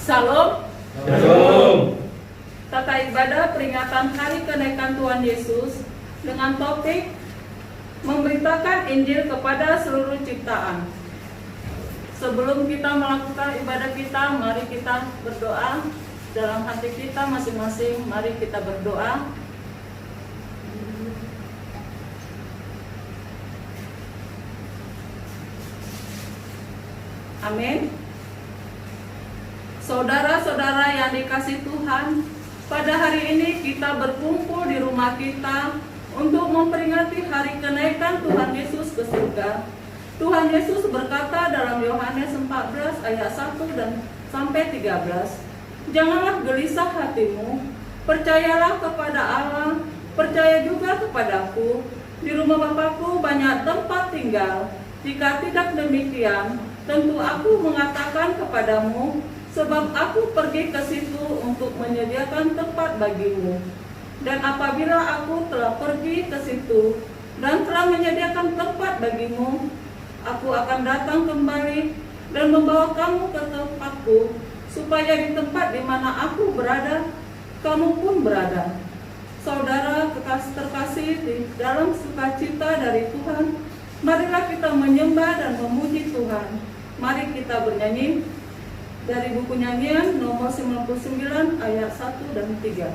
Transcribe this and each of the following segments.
Salam. Shalom. Tata ibadah peringatan hari kenaikan Tuhan Yesus dengan topik memberitakan Injil kepada seluruh ciptaan. Sebelum kita melakukan ibadah kita, mari kita berdoa dalam hati kita masing-masing. Mari kita berdoa. Amin. Saudara-saudara yang dikasihi Tuhan, pada hari ini kita berkumpul di rumah kita untuk memperingati hari kenaikan Tuhan Yesus ke surga. Tuhan Yesus berkata dalam Yohanes 14 ayat 1 dan sampai 13, "Janganlah gelisah hatimu, percayalah kepada Allah, percaya juga kepadaku. Di rumah Bapa-Ku banyak tempat tinggal. Jika tidak demikian, tentu aku mengatakan kepadamu, sebab aku pergi ke situ untuk menyediakan tempat bagimu. Dan apabila aku telah pergi ke situ dan telah menyediakan tempat bagimu, aku akan datang kembali dan membawa kamu ke tempatku, supaya di tempat di mana aku berada, kamu pun berada." Saudara terkasih di dalam sukacita dari Tuhan, marilah kita menyembah dan memuji Tuhan. Mari kita bernyanyi dari buku nyanyian nomor 99 ayat 1 dan 3.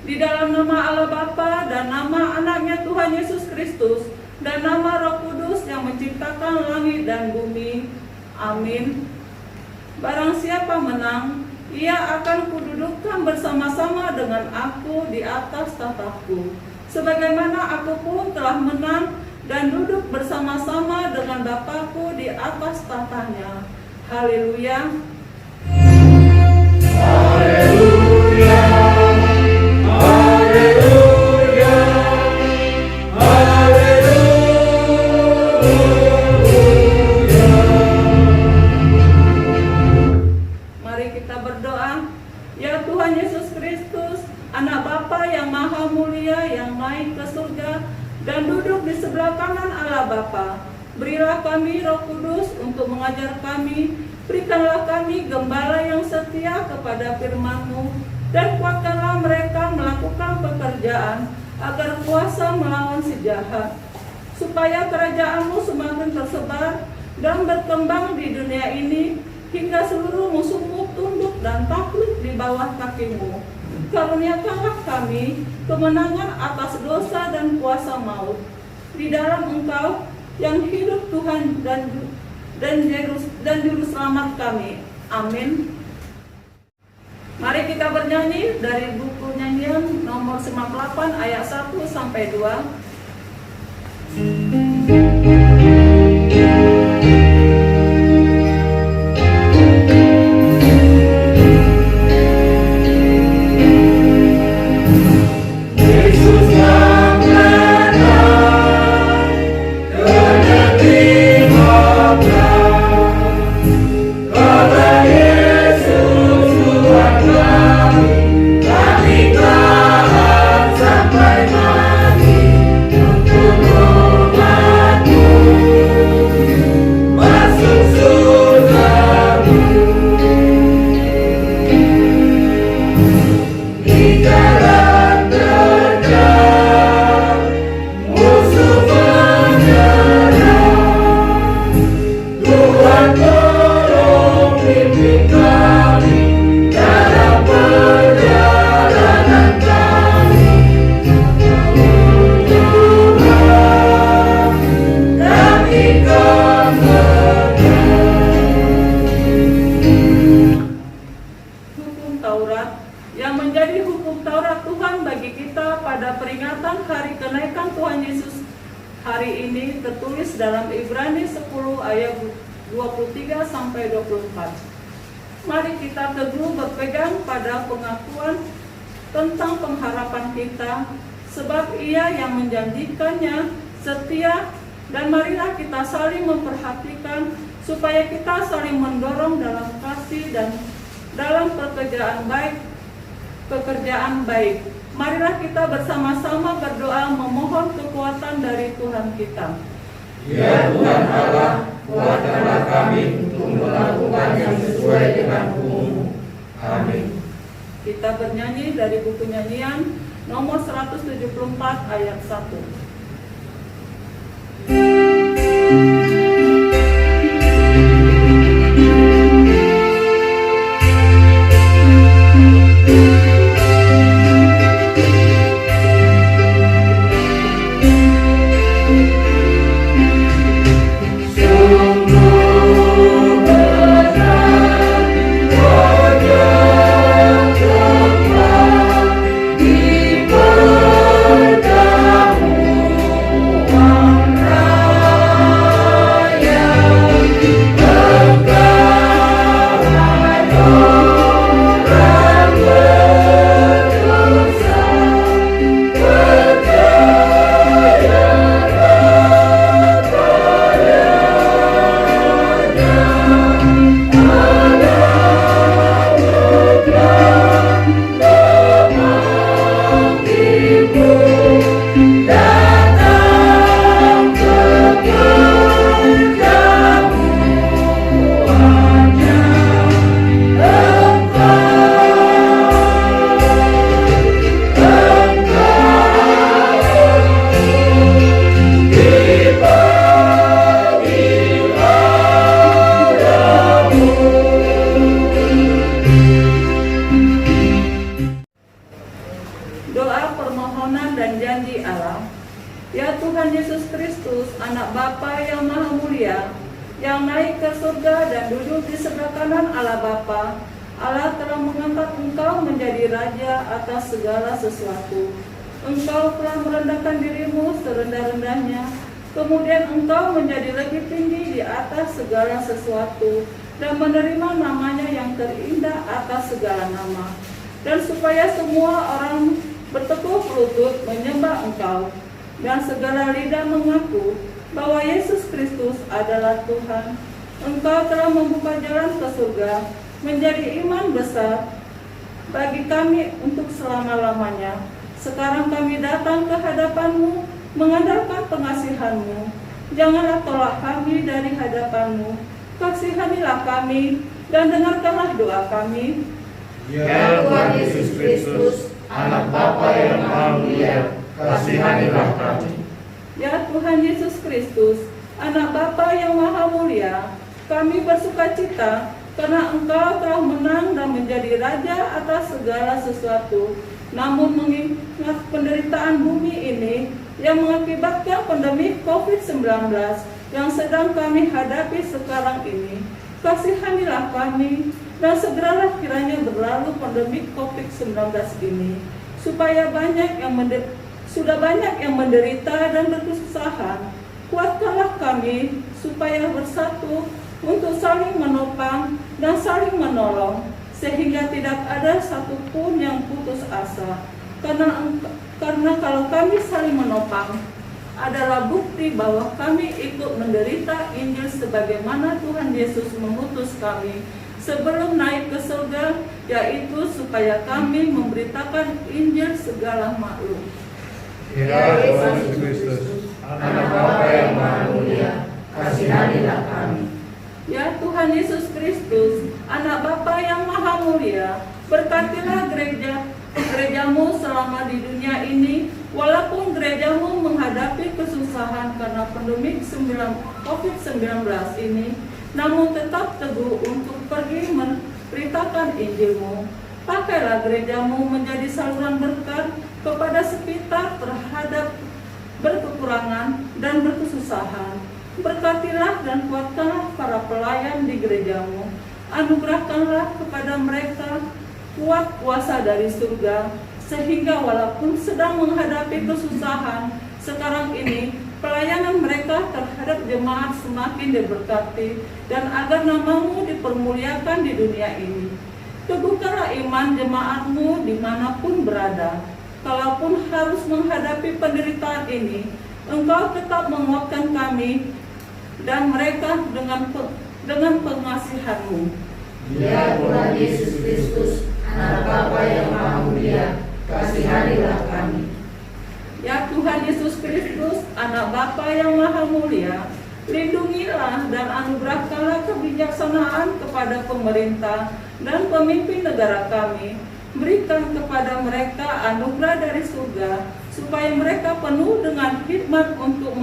Di dalam nama Allah Bapa dan nama anaknya Tuhan Yesus Kristus dan nama Roh Kudus yang menciptakan langit dan bumi. Amin. Barang siapa menang, ia akan kududukkan bersama-sama dengan aku di atas tahtaku, sebagaimana aku pun telah menang dan duduk bersama-sama dengan Bapa-Ku di atas tahtanya. Haleluya. Haleluya. Haleluya. Haleluya. Mari kita berdoa. Ya Tuhan Yesus Kristus, Anak Bapa yang Maha Mulia yang naik ke surga dan duduk di sebelah kanan Allah Bapa, Berilah kami Roh Kudus untuk mengajar kami. Berikanlah kami gembala yang setia kepada firman-Mu, dan kuatkanlah mereka melakukan pekerjaan agar kuasa melawan si jahat, supaya kerajaan-Mu semakin tersebar dan berkembang di dunia ini, hingga seluruh musuh-Mu tunduk dan takluk di bawah kaki-Mu. Karuniakanlah kami kemenangan atas dosa dan kuasa maut di dalam Engkau yang hidup, Tuhan dan juru selamat kami. Amin. Mari kita bernyanyi dari buku nyanyian nomor 98 ayat 1 sampai 2. Dalam Ibrani 10 ayat 23 sampai 24. Mari kita teguh berpegang pada pengakuan tentang pengharapan kita, sebab Ia yang menjanjikannya setia, dan marilah kita saling memperhatikan supaya kita saling mendorong dalam kasih dan dalam pekerjaan baik. Marilah kita bersama-sama berdoa memohon kekuatan dari Tuhan kita. Ya Tuhan Allah, kuatkanlah kami untuk melakukan yang sesuai dengan hukum-Mu. Amin. Kita bernyanyi dari buku nyanyian nomor 174 ayat 1. yang naik ke surga dan duduk di sebelah kanan Allah Bapa. Allah telah mengangkat engkau menjadi raja atas segala sesuatu. Engkau telah merendahkan dirimu serendah-rendahnya, kemudian engkau menjadi lebih tinggi di atas segala sesuatu dan menerima namanya yang terindah atas segala nama. Dan supaya semua orang bertekuk lutut menyembah engkau, dan segala lidah mengaku bahwa Yesus Kristus adalah Tuhan. Engkau telah membuka jalan ke surga, menjadi iman besar bagi kami untuk selama-lamanya. Sekarang kami datang ke hadapan-Mu, mengandalkan pengasihan-Mu. Janganlah tolak kami dari hadapan-Mu. Kasihanilah kami dan dengarkanlah doa kami. Ya Tuhan Yesus Kristus, Anak Bapa yang Maha Mulia, kasihanilah kami. Ya Tuhan Yesus Kristus, Anak Bapa yang Maha Mulia, kami bersukacita karena Engkau telah menang dan menjadi Raja atas segala sesuatu. Namun mengingat penderitaan bumi ini yang mengakibatkan pandemi COVID-19 yang sedang kami hadapi sekarang ini, kasihanilah kami dan segeralah kiranya berlalu pandemi COVID-19 ini, supaya sudah banyak yang menderita dan berkesusahan. Kuatkanlah kami supaya bersatu untuk saling menopang dan saling menolong, sehingga tidak ada satupun yang putus asa. Karena kalau kami saling menopang adalah bukti bahwa kami ikut menderita Injil sebagaimana Tuhan Yesus mengutus kami sebelum naik ke surga, yaitu supaya kami memberitakan Injil segala makhluk. Ya Tuhan Yesus Kristus, Anak Bapa yang Maha Mulia, kasihanilah kami. Ya Tuhan Yesus Kristus, Anak Bapa yang Maha Mulia, berkatilah gerejamu selama di dunia ini, walaupun gerejamu menghadapi kesusahan karena pandemi COVID-19 ini, namun tetap teguh untuk pergi memberitakan Injil-Mu. Pakailah gerejamu menjadi saluran berkat kepada sekitar terhadap berkekurangan dan berkesusahan. Berkatilah dan kuatkanlah para pelayan di gerejamu. Anugerahkanlah kepada mereka kuat kuasa dari surga, sehingga walaupun sedang menghadapi kesusahan sekarang ini, pelayanan mereka terhadap jemaat semakin diberkati, dan agar nama-Mu dipermuliakan di dunia ini. Teguhkanlah iman jemaat-Mu dimanapun berada. Kalaupun harus menghadapi penderitaan ini, Engkau tetap menguatkan kami dan mereka dengan pengasihan-Mu. Ya Tuhan Yesus Kristus, Anak Bapa yang Maha Mulia, kasihanilah kami. Ya Tuhan Yesus Kristus, Anak Bapa yang Maha Mulia, lindungilah dan anugerahkanlah kebijaksanaan kepada pemerintah dan pemimpin negara kami. Berikan kepada mereka anugerah dari surga, supaya mereka penuh dengan hikmat untuk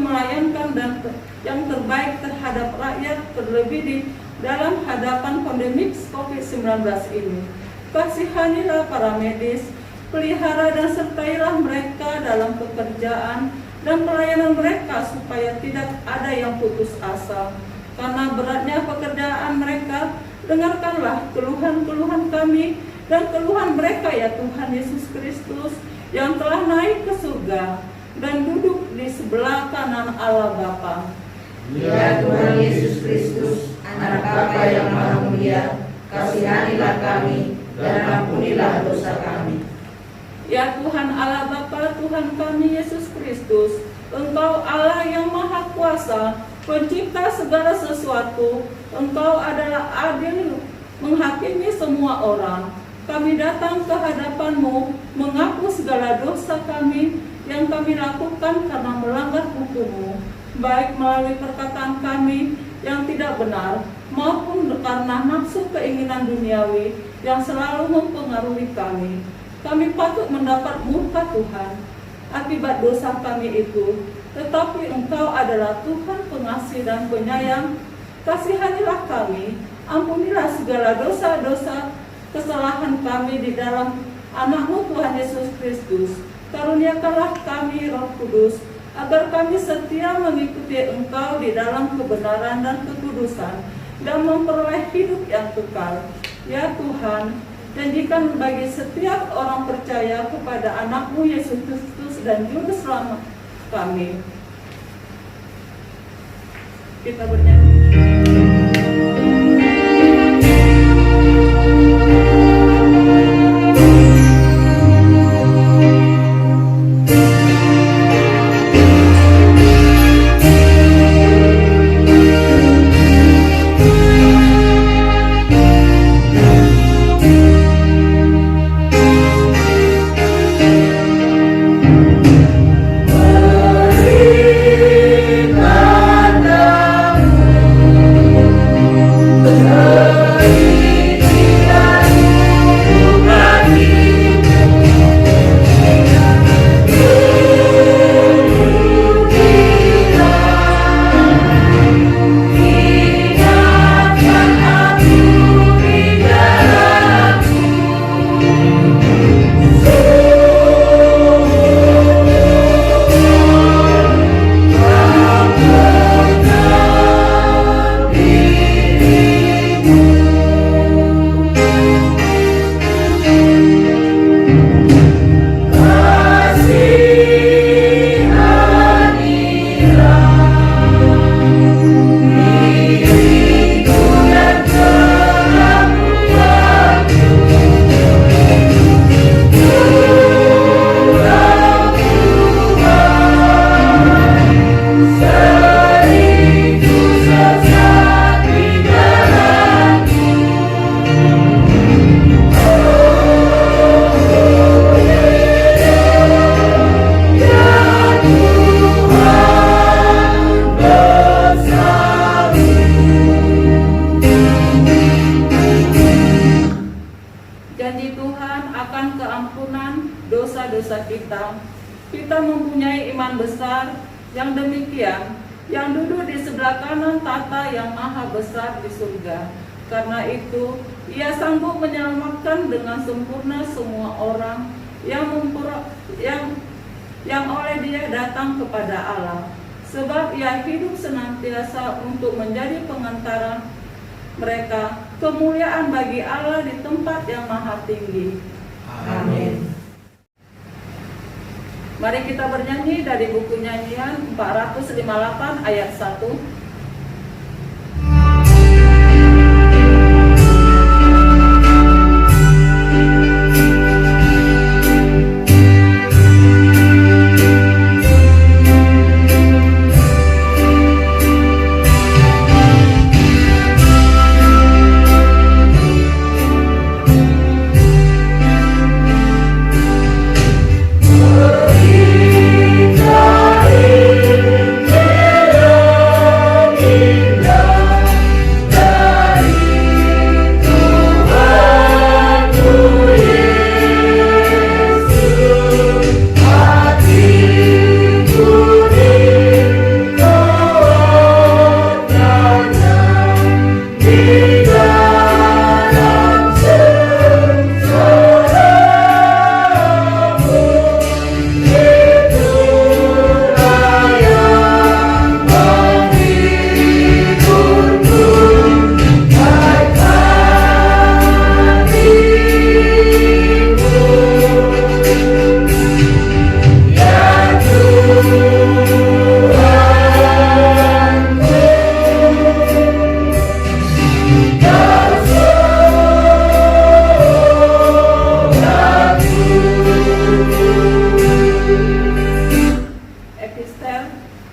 melayankan dan yang terbaik terhadap rakyat, terlebih di dalam hadapan pandemi COVID-19 ini. Kasihanilah para medis, pelihara dan sertailah mereka dalam pekerjaan dan pelayanan mereka, supaya tidak ada yang putus asa. Karena beratnya pekerjaan mereka, dengarkanlah keluhan-keluhan kami dan keluhan mereka, ya Tuhan Yesus Kristus, yang telah naik ke surga dan duduk di sebelah kanan Allah Bapa. Ya Tuhan Yesus Kristus, Anak Bapa yang Maha Mulia, kasihanilah kami dan ampunilah dosa kami. Ya Tuhan Allah Bapa, Tuhan kami Yesus Kristus, Engkau Allah yang Maha Kuasa, Pencipta segala sesuatu. Engkau adalah adil menghakimi semua orang. Kami datang ke hadapan-Mu, menghapus segala dosa kami yang kami lakukan karena melanggar hukum-Mu, baik melalui perkataan kami yang tidak benar, maupun karena nafsu keinginan duniawi yang selalu mempengaruhi kami. Kami patut mendapat murka Tuhan akibat dosa kami itu, tetapi Engkau adalah Tuhan pengasih dan penyayang. Kasihanilah kami, ampunilah segala dosa-dosa kesalahan kami di dalam Anak-Mu Tuhan Yesus Kristus. Karuniakanlah kami Roh Kudus, agar kami setia mengikuti Engkau di dalam kebenaran dan kekudusan, dan memperoleh hidup yang kekal. Ya Tuhan, janjikan bagi setiap orang percaya kepada Anak-Mu Yesus Kristus dan Juru Selamat kami. Kita bernyanyi. dosa kita. Kita mempunyai iman besar yang demikian, yang duduk di sebelah kanan Tata yang maha besar di surga. Karena itu, Ia sanggup menyelamatkan dengan sempurna semua orang yang oleh Dia datang kepada Allah. Sebab Ia hidup senantiasa untuk menjadi pengantara mereka, kemuliaan bagi Allah di tempat yang maha tinggi. Amin. Mari kita bernyanyi dari buku nyanyian 458 ayat 1.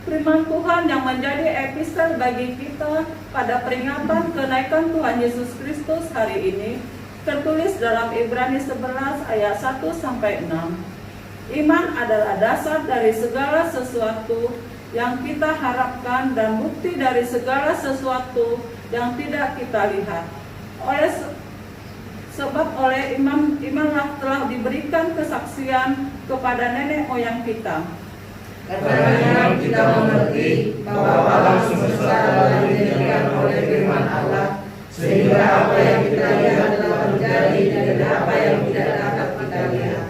Firman Tuhan yang menjadi epistel bagi kita pada peringatan kenaikan Tuhan Yesus Kristus hari ini tertulis dalam Ibrani 11 ayat 1-6. Iman adalah dasar dari segala sesuatu yang kita harapkan dan bukti dari segala sesuatu yang tidak kita lihat. Sebab oleh imanlah telah diberikan kesaksian kepada nenek moyang kita. Karenanya kita mengerti bahwa alam semesta telah didirikan oleh firman Allah, sehingga apa yang kita lihat telah terjadi dari apa yang tidak dapat kita lihat.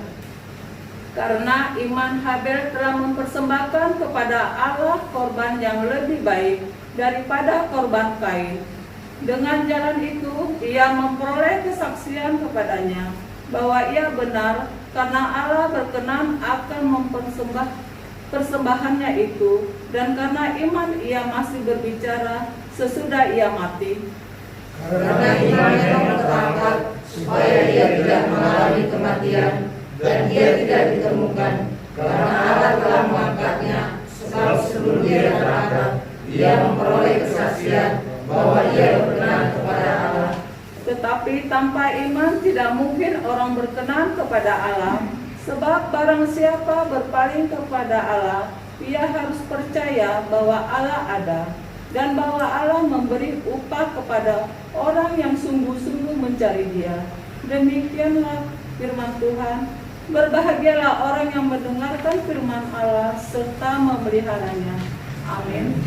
Karena iman Habel telah mempersembahkan kepada Allah korban yang lebih baik daripada korban Kain. Dengan jalan itu, ia memperoleh kesaksian kepadanya bahwa ia benar, karena Allah berkenan akan persembahannya itu, dan karena iman ia masih berbicara sesudah ia mati. Karena imannya terangkat supaya ia tidak mengalami kematian dan ia tidak ditemukan, karena Allah telah mengangkatnya. Sebab sebelum dia terangkat, ia memperoleh kesaksian bahwa ia berkenan kepada Allah. Tetapi tanpa iman tidak mungkin orang berkenan kepada Allah. Sebab barang siapa berpaling kepada Allah, ia harus percaya bahwa Allah ada, dan bahwa Allah memberi upah kepada orang yang sungguh-sungguh mencari Dia. Demikianlah firman Tuhan. Berbahagialah orang yang mendengarkan firman Allah serta memeliharanya. Amin.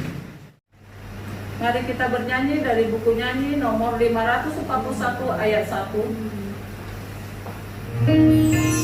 Mari kita bernyanyi dari buku nyanyi nomor 541 ayat 1. Yesus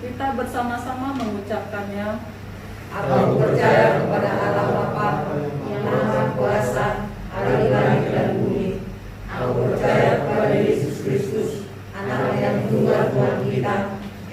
Kita bersama-sama mengucapkannya. Aku percaya kepada Allah Bapa yang Maha Kuasa, ahli langit dan bumi. Aku percaya kepada Yesus Kristus, Anak yang tunggal Tuhan kita,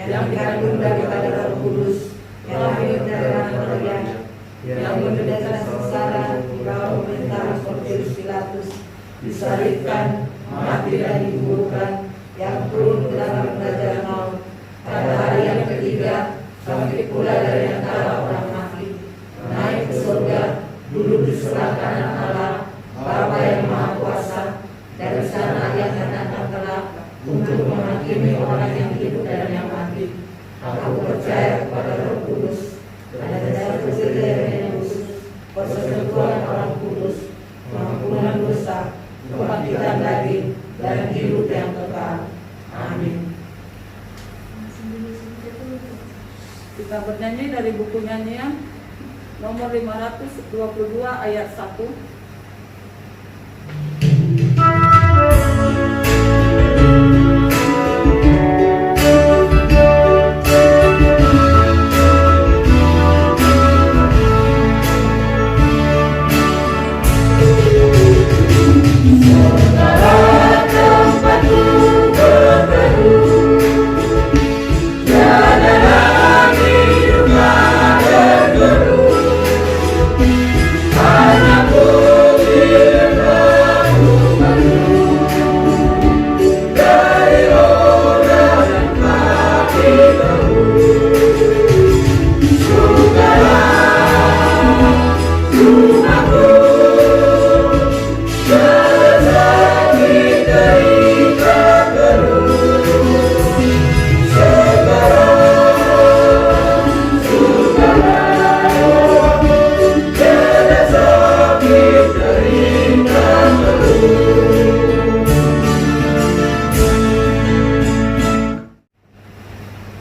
yang dikandung daripada Roh Kudus, yang lahir dari Maria, yang menderita sengsara di bawah pemerintahan Pontius Pilatus, disalibkan, mati dan dikuburkan, yang turun ke dalam kerajaan maut. Pada hari yang ketiga, bangkit pula dari antara orang mati, naik ke surga, duduk di sebelah kanan Allah, Bapa yang Maha Kuasa. Dari sana Ia akan datang kelak untuk menghakimi orang yang hidup dan yang mati. Aku percaya kepada Roh Kudus, ada dasar kejadian yang khusus, persekutuan orang kudus, pengampunan dosa, kebangkitan daging, dan hidup yang kekal. Amin. Kita bernyanyi dari buku nyanyian nomor 522 ayat 1.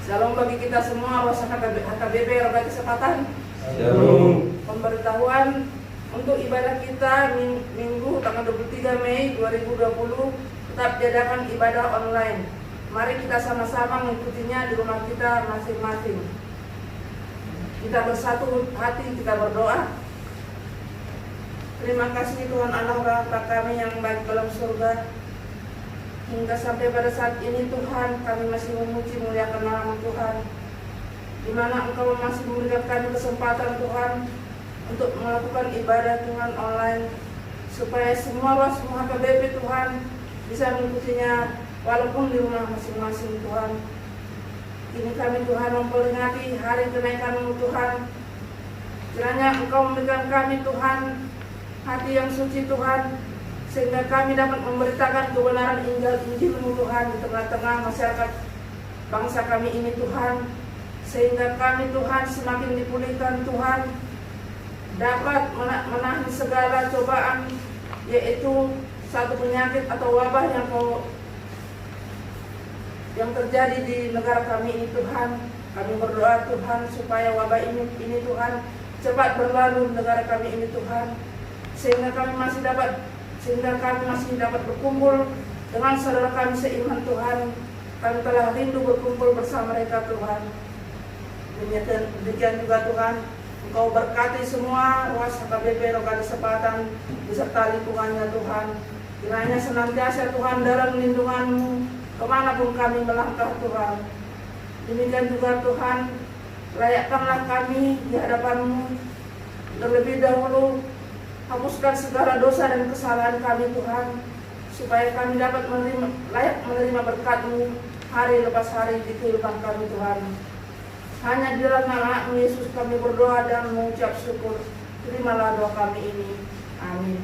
Shalom bagi kita semua, ruas HKBP Roga Kesempatan. Shalom. Pemberitahuan untuk ibadah kita Minggu tanggal 23 Mei 2020 tetap diadakan ibadah online. Mari kita sama-sama mengikutinya di rumah kita masing-masing. Kita bersatu hati, kita berdoa. Terima kasih Tuhan Allah Bapa kami yang baik dalam surga. Hingga sampai pada saat ini Tuhan, kami masih memuji muliakan nama Tuhan, di mana Engkau masih memberikan kami kesempatan Tuhan untuk melakukan ibadah Tuhan online, supaya semua ruas HKBP Tuhan bisa mengikutinya walaupun di rumah masing-masing Tuhan. Ini kami Tuhan memperingati hari kenaikan-Mu Tuhan. Kiranya Engkau memberikan kami Tuhan hati yang suci Tuhan, sehingga kami dapat memberitakan kebenaran Injil-Mu Tuhan di tengah-tengah masyarakat bangsa kami ini Tuhan, sehingga kami Tuhan semakin dipulihkan Tuhan, dapat menahan segala cobaan, yaitu satu penyakit atau wabah yang terjadi di negara kami ini Tuhan. Kami berdoa Tuhan supaya wabah ini Tuhan cepat berlalu di negara kami ini Tuhan, sehingga kami masih dapat berkumpul dengan saudara kami seiman Tuhan. Kami telah rindu berkumpul bersama mereka Tuhan. Demikian juga Tuhan, Engkau berkati semua ruas HKBP Roga Kesempatan beserta lingkungannya Tuhan. Kiranya senantiasa Tuhan dalam lindungan-Mu kemanapun kami melangkah Tuhan. Demikian juga Tuhan, layakkanlah kami di hadapan-Mu. Terlebih dahulu hapuskan segala dosa dan kesalahan kami Tuhan, supaya kami dapat menerima berkat-Mu hari lepas hari di kehidupan kami Tuhan. Hanya di dalam nama Yesus kami berdoa dan mengucap syukur. Terimalah doa kami ini. Amin.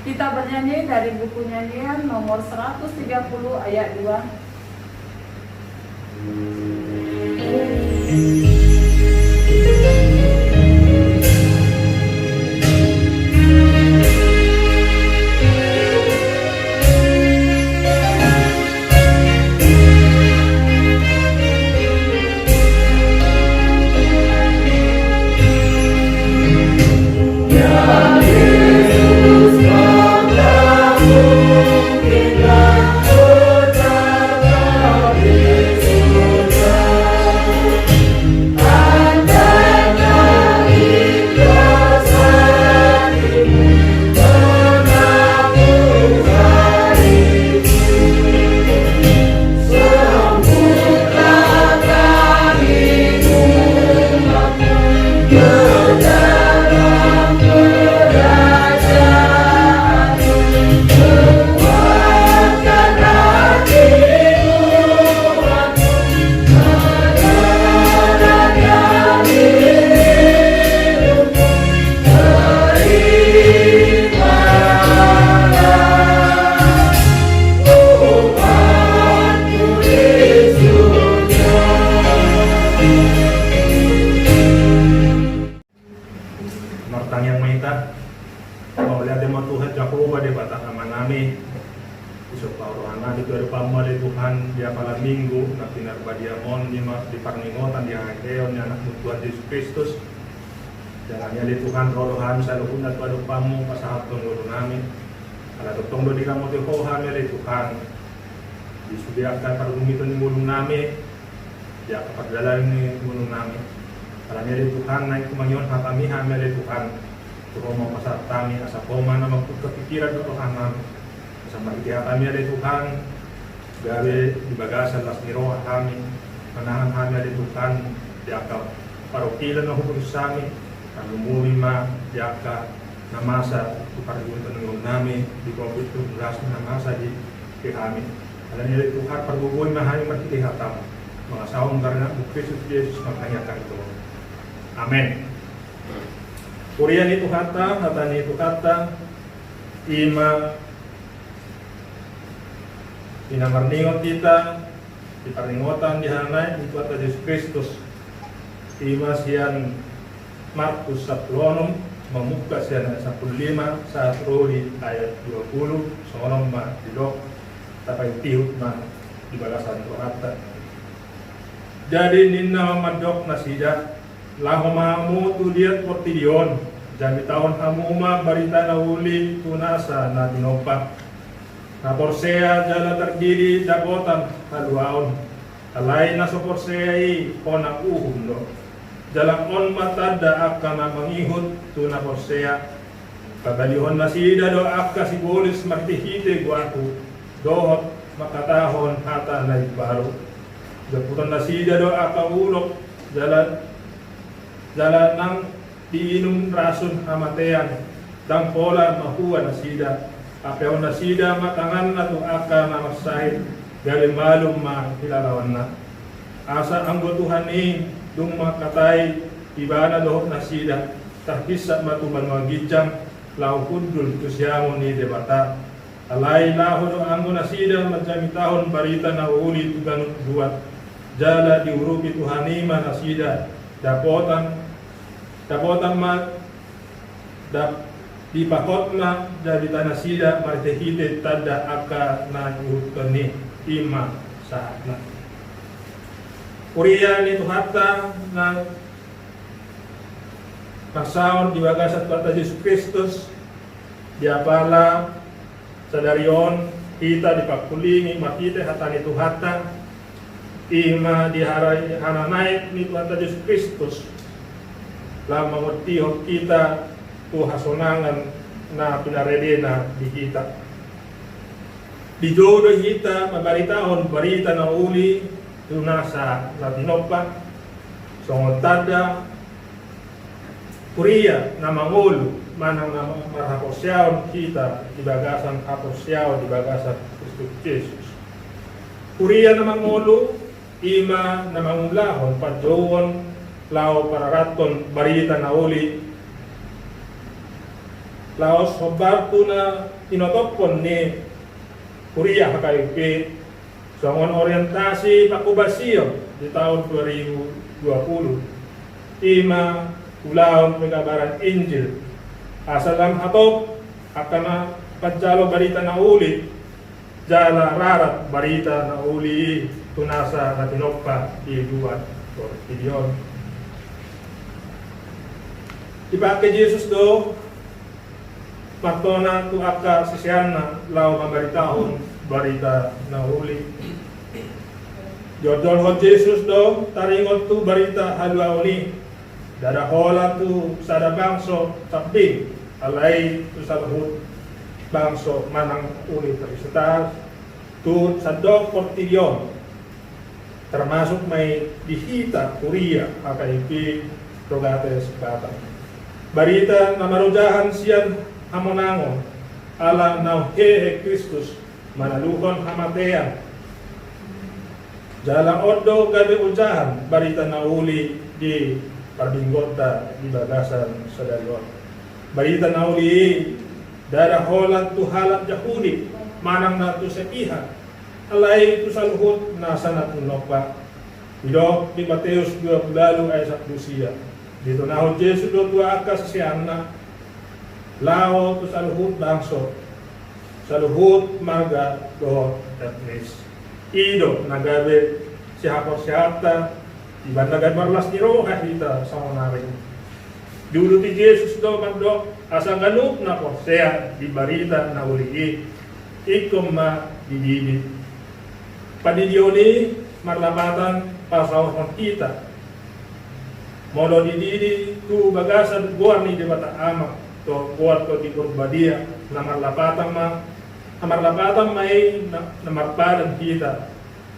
Kita bernyanyi dari buku nyanyian nomor 130 ayat 2. Yesus, kau tak mungkin Tuhan dia malam minggu na pinarbadiamon di parningotan di Hakeon ni anak Tuhan Yesus Kristus. Jangan niya di Tuhan rolohan sa luhun at padupamu pasahatong ulo namin. Ala tutong do di kamu tihohan niya di Tuhan. Disudiakan para gumito ni mulong namin. Dia kapagdalan ni mulong namin. Ala niya di Tuhan na kumangyon hatamihan niya di Tuhan. Tuho mo pasahat kami asa poma na magpagkapikiran do Tuhan namin. Sa magigihatan niya di Tuhan. Dari di bagasan las niroha kami, manahan kami di Tuhan, diakap parokilan na hukum sa amin, ang lumulima, diakap namasa, iparigutan ng namin, di ko ito, bulas na namasa di kami. Alam niya di Tuhan, pagbubuhay mahaling magkitihatam, mga sawang karena Kristus Jesus magkanyakan ito. Amen. Purihan itu kata, hatan itu kata, ima pinamarningot kita di paringotan di hanay itu atas Yesus Kristus. Ima siyan Markus 10 membuka siyan 15 sa roli ayat 20 seorang ma dilok tapay tihut ma di bagasan Tuhan. Jadi ninna mamadok na siya laho mamu tu liat portilion jadi tahun hamuma barita na uli tunasa na dinopak. Na Porsea jala terdiri dakotan haluaon. Alay na sa Porsea ay kona uhum do. Jalang on matada akka na mangihot to na Porsea. Pagalihon na sida do akka si Bolis martihite guaku. Dohot makatahon hata na ibaro. Daputan na sida do akka ulok jala nang diinum rasun hamatean. Dang pola mahuwa na sida. Apeon na sida matangan na to aka na masahit gali malum ma kilalawan na. Asa ang gotuhan ni dung makatay ibana dohok na sida tahkisa matuban magijang lau kudul tusyamo ni debata. Alay laho do anggo na sida madjamitahon barita na uli tuganut duat. Jala diurupi tuhanima na sida dapotan ma di pakot na dari tanah sida martehite tada aka na yuhutani ima saat na. Uriya ni tuhata na pasaon di bagasat kata Yesus Kristus diapala sadarion kita dipakulingi makite hatani tuhata ima diharai hananai ni kata Yesus Kristus lama motihok kita hasonangan na pinaredena di kita. Di jodo kita mabaritahon barita na uli tunasa na dinopa songotada Kuriya na mangulu manang na marahaposyaon kita di bagasan haposyaon di bagasan Kristus Jesus. Kuriya na mangulu ima na mangulahon padroon lao pararaton barita na uli laos hobartu na tinotopon ni Kuriya HKIP songon orientasi pakubasyo di tahun 2020 ima ulaon pengabaran Injil asalam hatop akan pajalo barita na uli jala rarat barita na uli tunasa na tinokpa di duat or idion dipakai Yesus do Maktona tu aka sisiana lau mabaritahon barita na uli. Jodol hot Jesus do taringot tu barita halwaoni. Dada hola tu sada bangso tapi alay tu salahut bangso manang uli perisetar tu sadok portilyon termasuk may dihita Kuriya HKIP Rogates Batang. Barita na marujahan siyan hamonangon ala nauhehe Kristus manaluhon hamatean jalang odo gabi ujahan barita nauli di parbinggota di bagasan sadarion barita nauli darah holan tu halat Yahudi manang na tu sepihan alay tu saluhut nasa natunokpa idok di Mateus 20 ayat 1 dito nahon Yesus do tua akas siana lao tu saluhut bangso saluhut marga dohot etnis ido nagabe si haposyata iban nagadmarlas ni roha kita sa onaring. Dulu ti Jesus do magdo asa ganuk na porsea di barita na uli ikom ma dididi. Padidioni marlapatan pasawon kita. Modo dididi tu bagasan guar ni di bata ama to guar to di kurbadia na marlapatan may na marpadan kita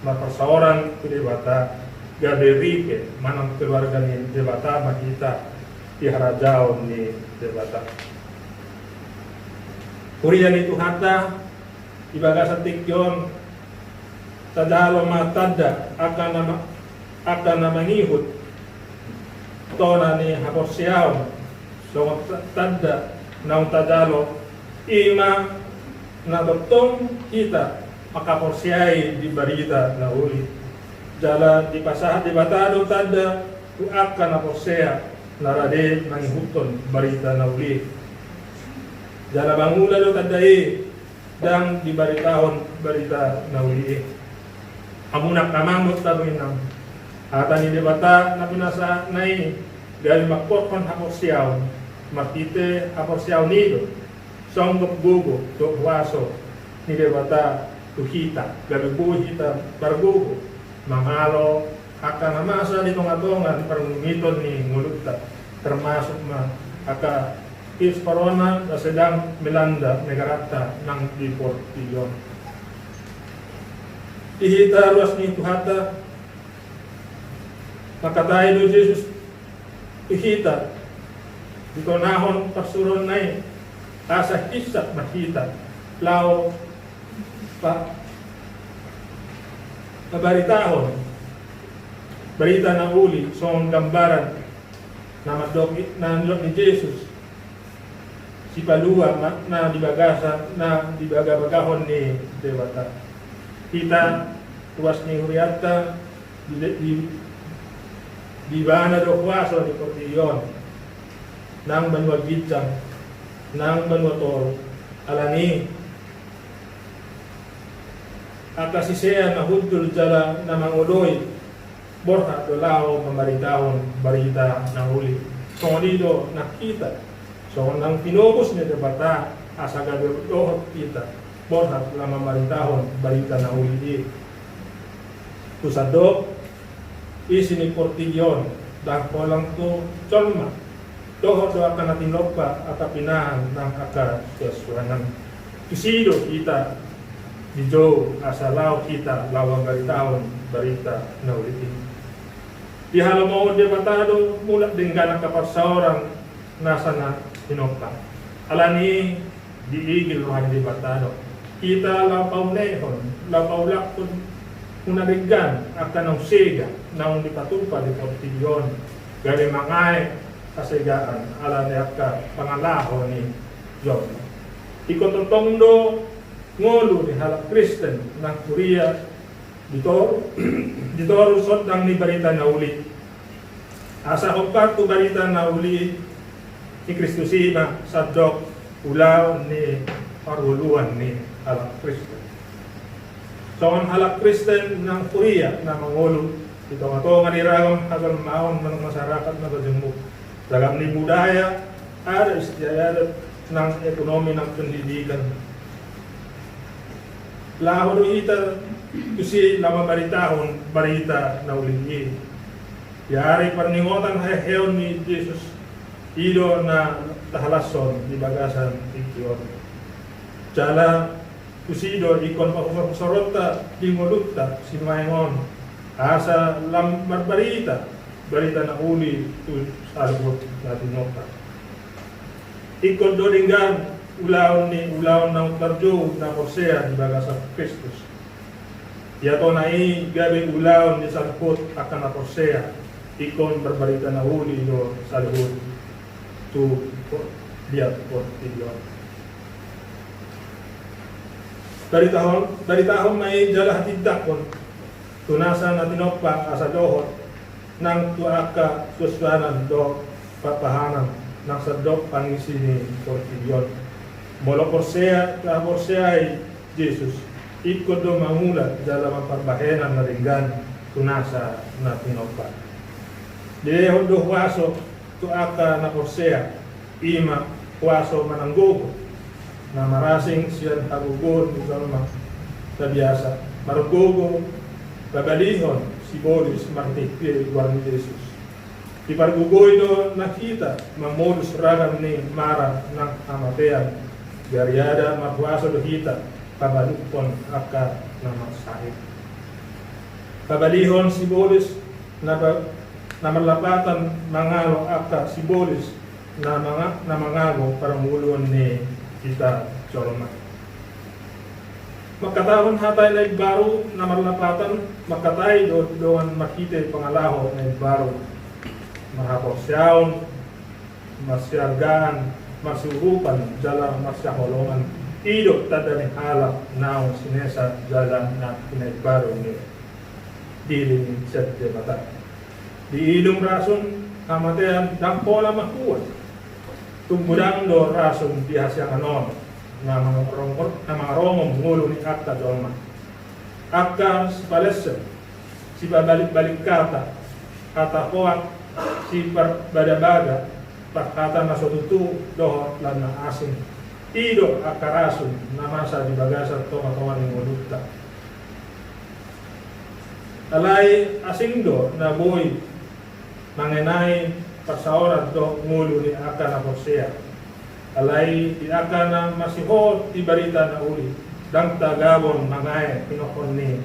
mapasaoran tu di bata gaberike manang keluarga ni di bata makita iharajao ni di bata. Kurian itu hata ibagasan tikyon tadalo matanda akan namangihut tona ni haporsiyaw so tanda naung tadalo ima na doktong kita makaporsiyay di barita na uli jala di pasahat di batado tanda uak ka na porsiya narade mangihuton barita na uli jala bangula do tandai dang di baritahon barita na uli amunak kamamot tabuinang atan ni debata na pinasa nai gali makpokon haporsiyaw makite haporsiyaw nido songgop gugo do waso ni debata tuhita gali buhita bargugo mamalo akan namasa ni tongatongan permiton ni ngulutta termasuk aka is corona na sedang melanda negarata ng deportiyon. Ihita ruas ni tuhata makatay do Jesus ihita dito nahon pasuron na asa isak makita lao pa kabaritahon barita na uli song gambaran na madok na ni Jesus si palua na dibagahon ni dewata kita tuas ni huriata di bana do kuaso di portiyon nang banwa gitang nang banwa tol alani akasisea na hudul jala na manguloy borha do lao pembaritahon barita na uli sondido nakita so nang pinobos ni debata asa gadohot kita borha lama maritahon barita na uli di tusado isi ni portiyon dah kolang to colma dohot do akan natin lopa atapinahan ng aka sesuanan kisido kita di jo asa lao kita lawang baritahon barita na uli di halamau debatado mula dengan kaparsaoran nasa na hinokta alani diigil rohan debatado kita lapaw nehon lapaw lakon unarigan akan ng sega naung dipatupa di portiyon gali mangay kasegaan alani akka pangalaho ni John ikototong do ngolo ni halak Kristen ng Korea dito rusot ng ni barita na uli asa opat tu barita na uli ni Kristo sina sa dok ulaw ni paruluan ni halak Kristen so ang halak Kristen ng Korea na mangulo ito nga to nga niragam hagal maon ng masyarakat na bajemuk lagam ni budaya ada istiadat ng ekonomi ng pendidikan laho do ita kasi lama baritahon barita na ulingi yari parningotan heon ni Jesus ido na tahalason di bagasan ikiyon jala kusido ikon pakusorota di ngolutta sinuayon asa lam barita barita na uli tu salbot natin nota ikon do dinggan ulaw ng tarjo na porsea di bagasan Kristus yato na gabi ulaw ni salpot akan na porsea ikon berbarita na uli do salbot tu diat portiyon dari tahun may jala hatidakon tunasan natin opa asa dohot nang tuaka suswanan do papahanan nang sadok pangisi ni portiyon molo porsea ay Jesus ikut do mangulat dalam perbahenan na ringgan tunasa na pinopa. Dia do huaso tu aka na Hosea ima huaso mananggogo na marasing siyan hagugon di kalma na biasa marugogo babalihon si Boris martikpir igual ni Jesus. Di pargugoy do nakita mamodus ragam ni mara ng amatean gariada mahuaso do hita pabalupon aka na magsahit. Pabalihon si Boris na malapatan mangalo aka si Boris na mangalo para mulon ni kita Cholma. Magkatahon hatay na igbaro na malapatan magkatay doon makita pangalaho na igbaro mahaposyaon masyargaan masurupan jalan masyaholongan ido tada ni halak naong sinesa jalan na pinagbaro ni dili ni set de bata di ilong rason kamatean dampola makuat tumbudang do rason bihasyang anon na mga romong ngulo ni akta dolma akta si palesen si babalik-balik kata koak si bada-bada kata na sotutu dohot lan na asing ido akarasun na masa di bagasan tonga-tonga ni mulukta alay asing do na boy mangenay pasaoran do ngulo ni aka na Hosea alay di aka na masihot di barita na uli dang tagabon mangay pinokon ni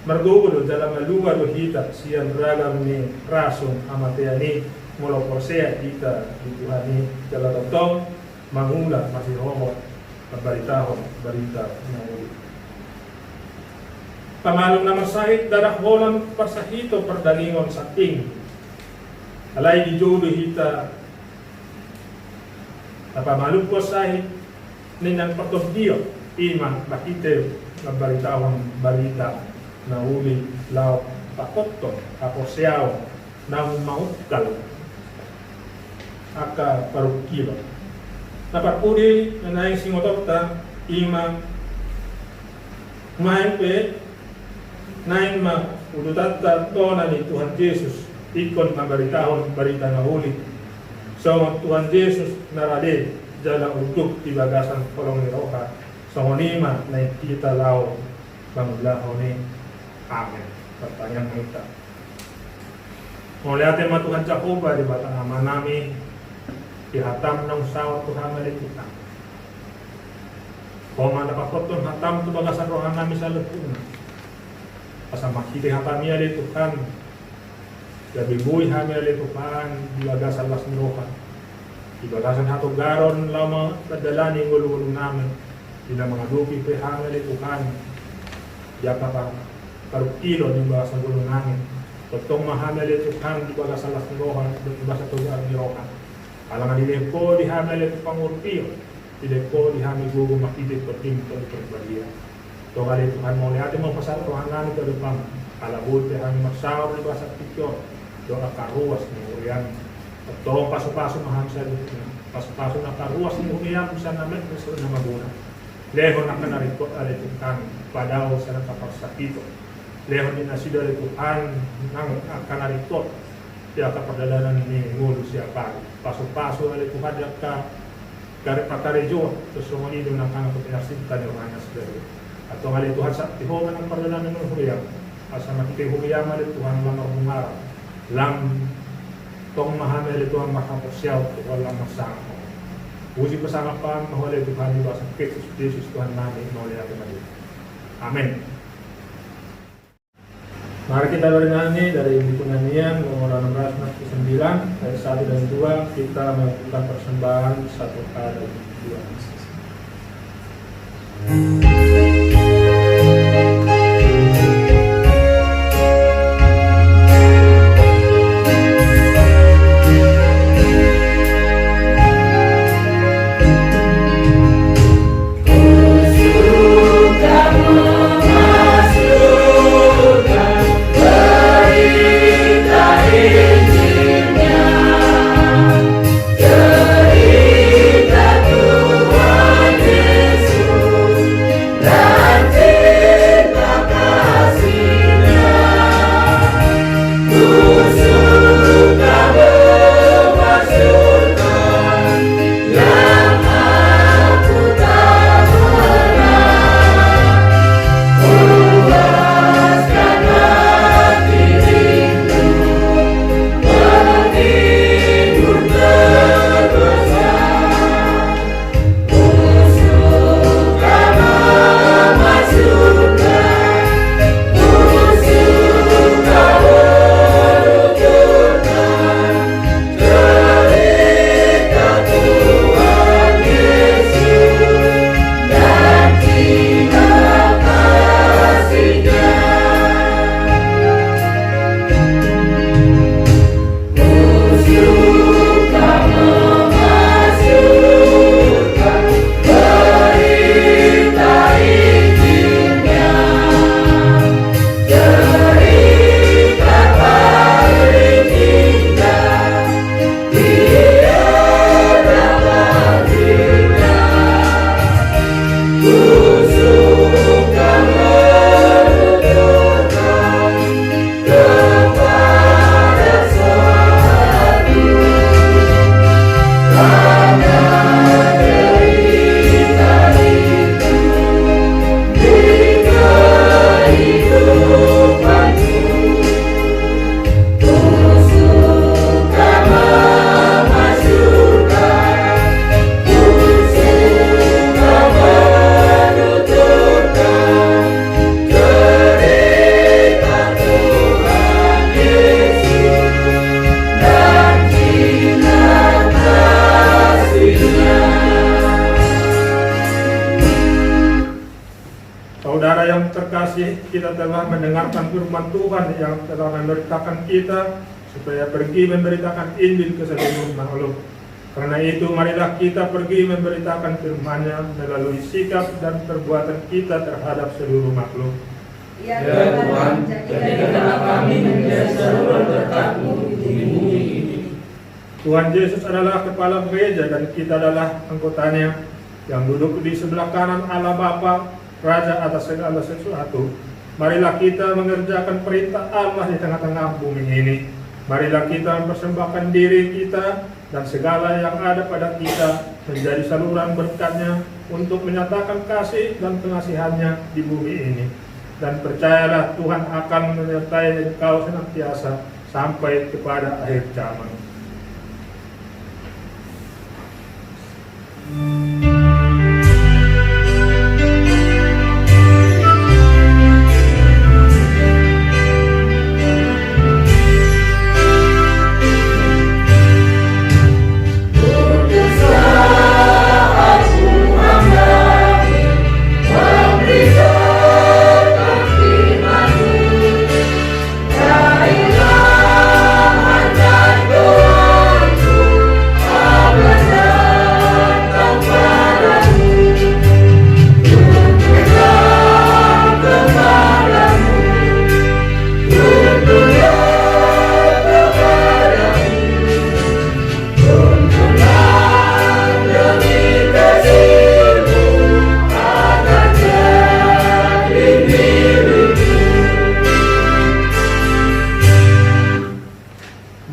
Margugulo dalam maluwa do hita siyan ragam ni rason amateyani mula Hosea kita dituhani dalam totong mangula masih homot barita na uli. Pamalong na masahit darahwolan pasahito perdaningon sa ting alay di jodo hita napamalong ko sahit ninang patobdiyo imang bakite na barita na uli lao pakotto Hoseao na maukal aka parukilo napapudi na naing singotokta ima main pe naing udutata tona ni Tuhan Yesus ikon mabaritahon barita na uli so Tuhan Yesus narade jala uduk di bagasan kolong ni Roha so ngonima na kita lao bangulaho ni amin. Pertanyaan kita. Melihat tema Tuhan Jehovah di batang nama nami dihatam ng sawat Tuhan malikutan. Koma napakoton hatam tu bagasan rohan nami sa lupuna. Asa makiti hatam niya di Tuhan. Gabibuy hami ali Tuhan di bagasan las ni rohan. Di bagasan hatog garon lama kadalani ngululong namin. Di na mga dupi pe hami ali Tuhan. Diapa pa parukilo di bagasan gulong namin. Totong mahamel ito kan di bagasan las ni rohan di bagasan tugar ni rohan. Alam nga dilepo di hamel ito pangurpiyo. Dilepo di hami gugu makidit ko timto ito baliya. Ito kali Tuhan mo lihat mo pasal rohan namin ke depan. Kalabut di hami magsawar di bagasan tikyo. Doa karuas ni urian. Totong paso-paso maham sa dito. Paso-paso na karuas ni urian sa namin gusto na maguna. Leho na kanarikot ali Tuhan padaw sa nakapagsakito. Leho din na sila Tuhan ng kanarikot siya kapagdalanan ni Ngulo siya pari. Paso-paso ali Tuhan siya ka pakarejo so sumunido ng kanang pinasinta ni Rohanas Dero. At ang ali Tuhan sa tihoman ng pagdalanan ng Huriyam asa makitihumiyam ali Tuhan lang marumara lang tong mahamel Tuhan makapasyaw walang masama. Uji bersama Tuhan mahuli Tuhan di bawah Kristus Yesus Tuhan namin mahuli natin mali. Amin. Mari kita bernyanyi dari lingkungan Nian nomor 16-9 ayat 1 dan 2 kita melakukan persembahan 1 kali 2. Cerita Tuhan Saudara yang terkasih, kita telah mendengarkan firman Tuhan yang telah memberitakan kita supaya pergi memberitakan Injil ke seluruh makhluk. Karena itu marilah kita pergi memberitakan firman-Nya melalui sikap dan perbuatan kita terhadap seluruh makhluk. Ya Tuhan, jadikanlah kami menjadi saluran berkat-Mu di bumi ini. Tuhan Yesus adalah kepala gereja dan kita adalah anggotanya yang duduk di sebelah kanan Allah Bapa, Raja atas segala sesuatu. Marilah kita mengerjakan perintah Allah di tengah-tengah bumi ini. Marilah kita mempersembahkan diri kita dan segala yang ada pada kita menjadi saluran berkat-Nya untuk menyatakan kasih dan pengasihan-Nya di bumi ini. Dan percayalah Tuhan akan menyertai engkau senantiasa sampai kepada akhir zaman.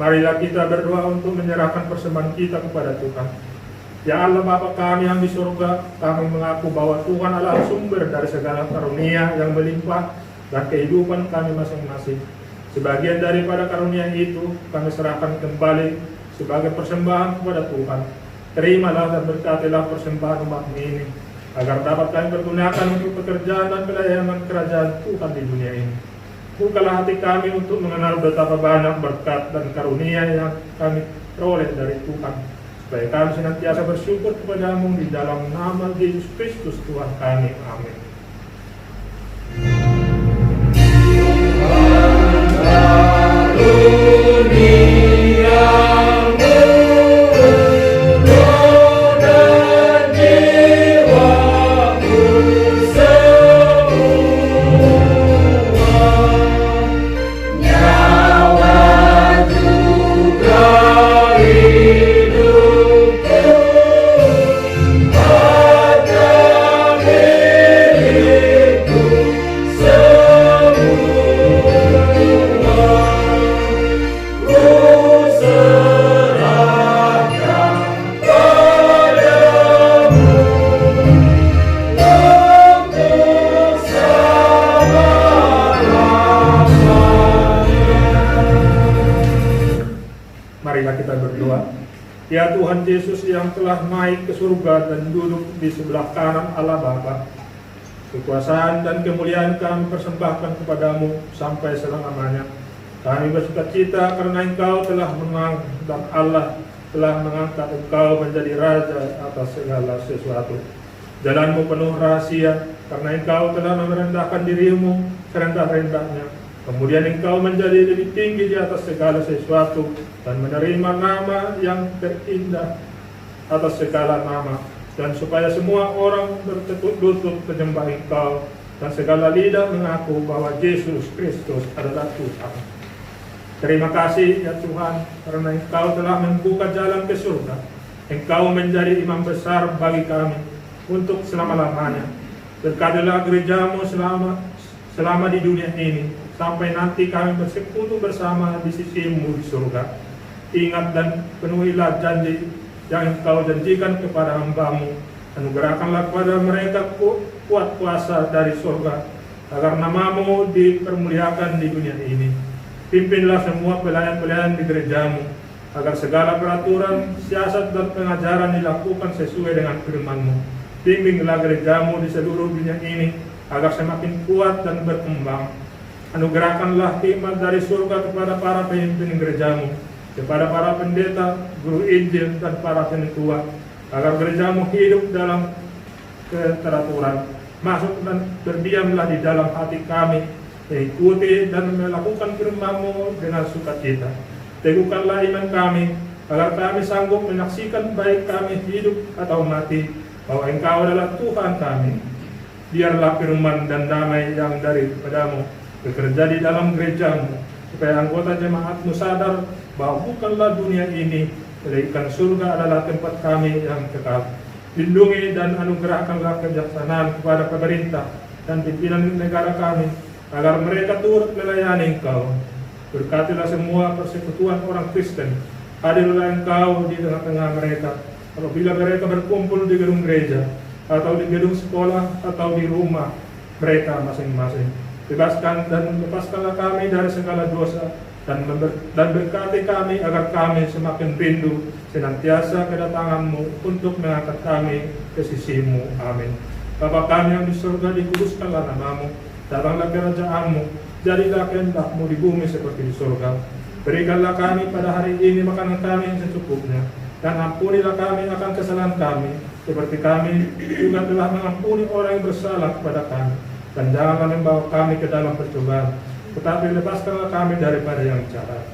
Marilah kita berdoa untuk menyerahkan persembahan kita kepada Tuhan. Ya Allah Bapa kami yang di surga, kami mengaku bahwa Tuhan adalah sumber dari segala karunia yang melimpah dan kehidupan kami masing-masing. Sebagian daripada karunia itu kami serahkan kembali sebagai persembahan kepada Tuhan. Terimalah dan berkatilah persembahan umat ini, agar dapat kami pergunakan untuk pekerjaan dan pelayanan kerajaan Tuhan di dunia ini. Bukalah hati kami untuk mengenal betapa banyak berkat dan karunia yang kami peroleh dari Tuhan, supaya kami senantiasa bersyukur kepada-Mu di dalam nama Yesus Kristus Tuhan kami. Amin. Marilah kita berdoa. Ya Tuhan Yesus yang telah naik ke surga dan duduk di sebelah kanan Allah Bapa, kekuasaan dan kemuliaan kami persembahkan kepada-Mu sampai selama-lamanya. Kami bersukacita karena Engkau telah menang dan Allah telah mengangkat Engkau menjadi Raja atas segala sesuatu. Jalan-Mu penuh rahasia karena Engkau telah merendahkan diri-Mu serendah-rendahnya. Kemudian Engkau menjadi lebih tinggi di atas segala sesuatu dan menerima nama yang terindah atas segala nama, dan supaya semua orang bertekuk lutut menyembah Engkau dan segala lidah mengaku bahwa Yesus Kristus adalah Tuhan. Terima kasih ya Tuhan, karena Engkau telah membuka jalan ke surga. Engkau menjadi imam besar bagi kami untuk selama-lamanya. Berkatilah gereja-Mu selama di dunia ini, sampai nanti kami bersekutu bersama di sisi-Mu di surga. Ingat dan penuhilah janji yang Engkau janjikan kepada hamba-Mu. Anugerahkanlah kepada mereka kuat kuasa dari surga, agar nama-Mu dipermuliakan di dunia ini. Pimpinlah semua pelayan-pelayan di gereja-Mu, agar segala peraturan, siasat dan pengajaran dilakukan sesuai dengan firman-Mu. Bimbinglah gereja-Mu di seluruh dunia ini, agar semakin kuat dan berkembang. Anugerahkanlah hikmat dari surga kepada para pemimpin gereja-Mu, kepada para pendeta, guru Injil, dan para penetua, agar gereja-Mu hidup dalam keteraturan, masuk dan berdiamlah di dalam hati kami, mengikuti dan melakukan firman-Mu dengan sukacita. Teguhkanlah iman kami, agar kami sanggup menyaksikan baik kami hidup atau mati, bahwa Engkau adalah Tuhan kami. Biarlah firman dan damai yang daripadamu bekerja di dalam gereja-Mu, supaya anggota jemaat-Mu sadar bahwa bukanlah dunia ini, melainkan surga adalah tempat kami yang kekal. Lindungi dan anugerahkanlah kebijaksanaan kepada pemerintah dan pimpinan negara kami, agar mereka turut melayani Engkau. Berkatilah semua persekutuan orang Kristen, hadirlah Engkau di tengah-tengah mereka, apabila mereka berkumpul di gedung gereja, atau di gedung sekolah, atau di rumah mereka masing-masing. Bebaskan dan lepaskanlah kami dari segala dosa, dan berkati kami agar kami semakin rindu senantiasa kedatangan-Mu untuk mengangkat kami ke sisi-Mu. Amin. Bapa kami yang di surga, dikuduskanlah nama-Mu, datanglah kerajaan-Mu, jadilah kehendak-Mu di bumi seperti di surga. Berikanlah kami pada hari ini makanan kami yang secukupnya, dan ampunilah kami akan kesalahan kami, seperti kami juga telah mengampuni orang yang bersalah kepada kami. Dan janganlah membawa kami ke dalam percobaan, tetapi lepaskanlah kami daripada yang jahat.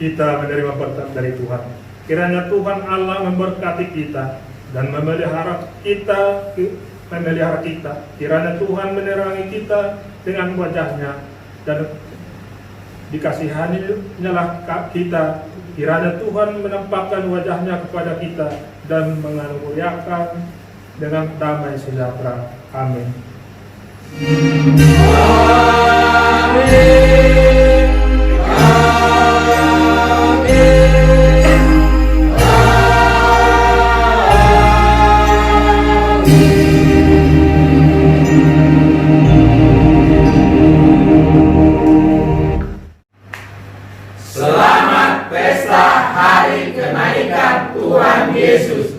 Kita menerima berkat dari Tuhan. Kiranya Tuhan Allah memberkati kita dan memelihara kita. Kiranya Tuhan menerangi kita dengan wajah-Nya dan dikasihani-Nyalah kita. Kiranya Tuhan menampakkan wajah-Nya kepada kita dan mengaruniakan dengan damai sejahtera. Amin. Selamat pesta hari kenaikan Tuhan Yesus.